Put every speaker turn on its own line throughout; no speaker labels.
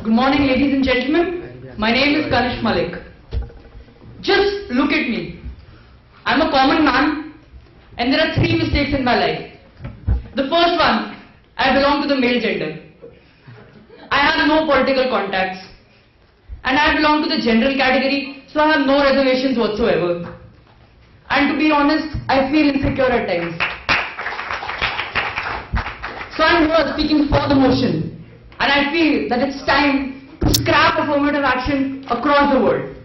Good morning, ladies and gentlemen. My name is Kanish Malik. Just look at me. I'm a common man, and there are 3 mistakes in my life. The first one, I belong to the male gender. I have no political contacts. And I belong to the general category, so I have no reservations whatsoever. And to be honest, I feel insecure at times. So I'm here speaking for the motion. And I feel that it's time to scrap affirmative action across the world.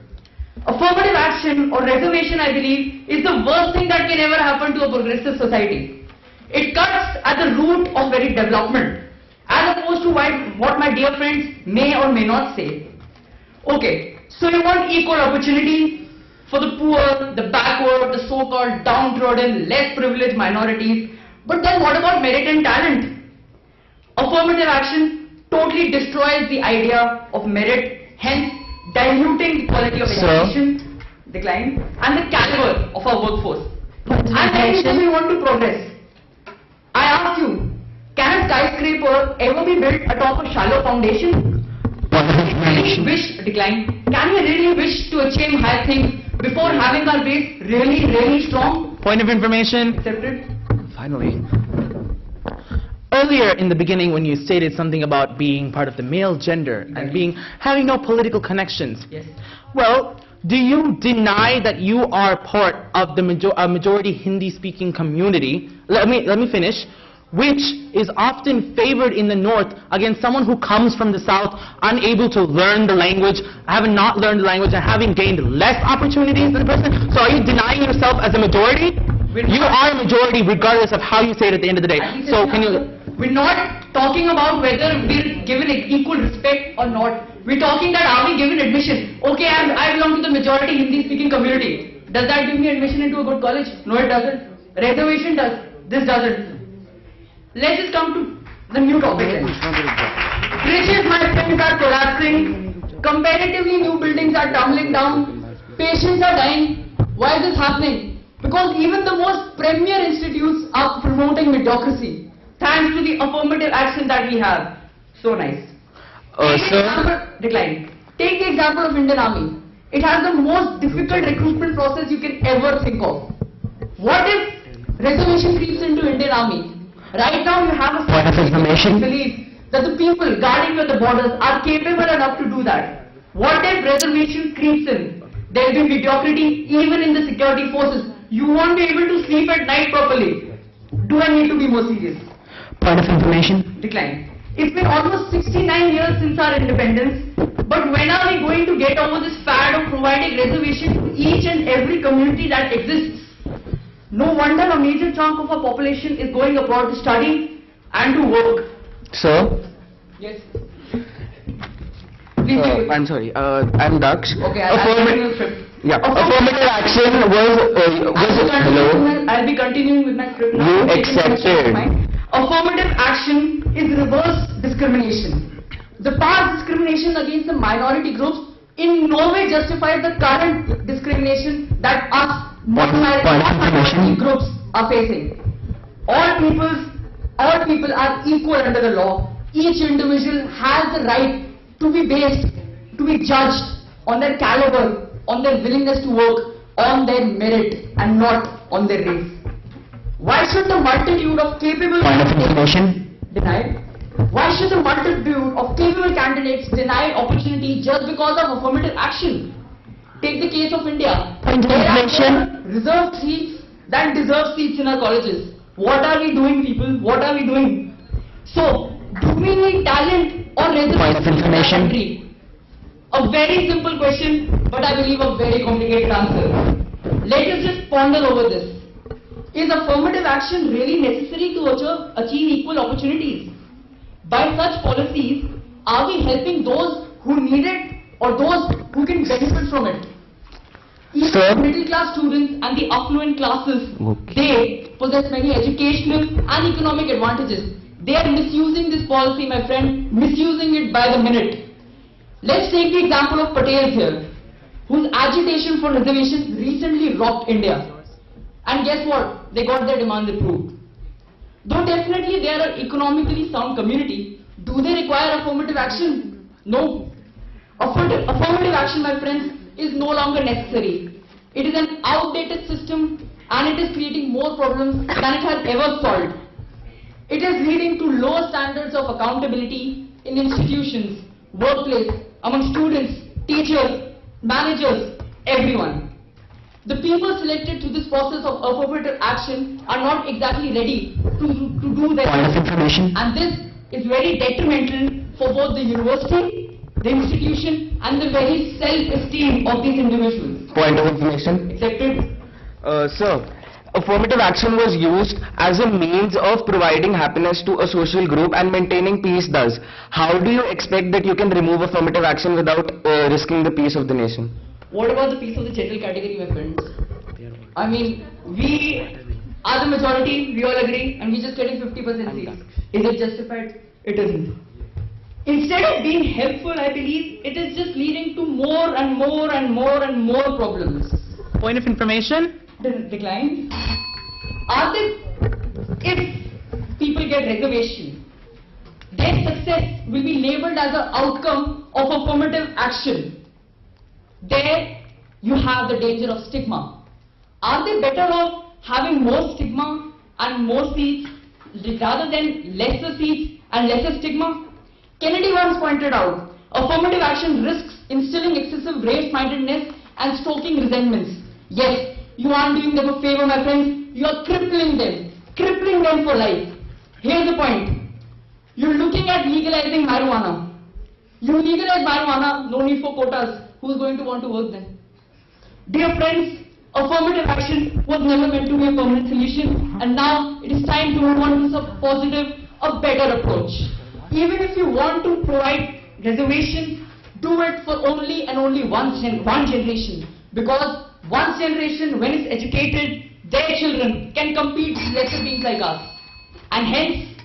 Affirmative action or reservation, I believe, is the worst thing that can ever happen to a progressive society. It cuts at the root of very development, as opposed to what my dear friends may or may not say. Okay, so you want equal opportunity for the poor, the backward, the so-called downtrodden, less privileged minorities. But then what about merit and talent? Affirmative action totally destroys the idea of merit, hence diluting the quality of education, decline, and the caliber of our workforce. And then we want to progress. I ask you, can a skyscraper ever be built atop a shallow foundation? Can we really wish to achieve higher things before having our base really strong?
Point of information.
Accepted?
Finally. Earlier in the beginning, when you stated something about being part of the male gender and having no political connections.
Yes.
Well, do you deny that you are part of the majority Hindi-speaking community? Let me finish. Which is often favored in the north against someone who comes from the south, unable to learn the language, having not learned the language and having gained less opportunities than the person. So are you denying yourself as a majority? You are a majority regardless of how you say it at the end of the day. So can you...
We're not talking about whether we're given equal respect or not. We're talking that are we given admission? Okay, I belong to the majority Hindi-speaking community. Does that give me admission into a good college? No, it doesn't. Reservation does. This doesn't. Let's just come to the new topic then. Bridges, my friends, are collapsing. Comparatively, new buildings are tumbling down. Patients are dying. Why is this happening? Because even the most premier institutes are promoting mediocrity. Thanks to the affirmative action that we have. So nice. Decline. Take the example of Indian Army. It has the most difficult recruitment process you can ever think of. What if reservation creeps into Indian Army? Right now you have a
point of information.
Believe that the people guarding the borders are capable enough to do that. What if reservation creeps in? There will be mediocrity even in the security forces. You won't be able to sleep at night properly. Do I need to be more serious?
Point of information.
Decline. It's been almost 69 years since our independence, but when are we going to get over this fad of providing reservation to each and every community that exists? No wonder a major chunk of our population is going abroad to study and to work.
Sir?
Yes. Please
I'm sorry. I'm Daksh.
Okay, I'll continue the script.
Yeah. Affirmative action was hello.
I'll be continuing with my script now.
You accepted.
Affirmative action is reverse discrimination. The past discrimination against the minority groups in no way justifies the current discrimination that us minority groups are facing. All people are equal under the law. Each individual has the right to be judged on their caliber, on their willingness to work, on their merit and not on their race. Why should the multitude of capable candidates denied? Why should the multitude of capable candidates deny opportunity just because of affirmative action? Take the case of India. There are reserved seats that deserve seats in our colleges. What are we doing, people? What are we doing? So, do we need talent or reservation? A very simple question, but I believe a very complicated answer. Let us just ponder over this. Is affirmative action really necessary to achieve equal opportunities? By such policies, are we helping those who need it or those who can benefit from it? Even middle class students and the affluent classes, they possess many educational and economic advantages. They are misusing this policy, my friend, misusing it by the minute. Let's take the example of Patels here, whose agitation for reservations recently rocked India. And guess what? They got their demands approved. Though definitely they are an economically sound community, do they require affirmative action? No. Affirmative action, my friends, is no longer necessary. It is an outdated system and it is creating more problems than it has ever solved. It is leading to low standards of accountability in institutions, workplace, among students, teachers, managers, everyone. The people selected to this process of affirmative action are not exactly ready to do their
Point of information.
and this is very detrimental for both the university, the institution and the very self-esteem of these individuals.
Point of information.
Accepted?
Sir, affirmative action was used as a means of providing happiness to a social group and maintaining peace thus. How do you expect that you can remove affirmative action without risking the peace of the nation?
What about the peace of the general category, my friends? I mean, we are the majority, we all agree, and we're just getting 50% seats. Is it justified? It isn't. Instead of being helpful, I believe it is just leading to more and more and more and more problems.
Point of information.
Decline. Are they, if people get reservation, their success will be labeled as an outcome of affirmative action. There you have the danger of stigma. Are they better off having more stigma and more seats rather than lesser seats and lesser stigma? Kennedy once pointed out, affirmative action risks instilling excessive race-mindedness and stoking resentments. Yes, you aren't doing them a favor, my friends. You are crippling them for life. Here's the point. You're looking at legalizing marijuana. You legalize marijuana, no need for quotas. Who's going to want to work then? Dear friends, affirmative action was never meant to be a permanent solution, and now it is time to move on to a positive, a better approach. Even if you want to provide reservations, do it for only and only one generation. Because one generation, when it's educated, their children can compete with lesser beings like us. And hence,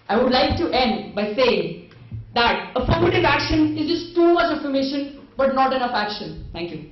I would like to end by saying that affirmative action is just too much affirmation, but not enough action. Thank you.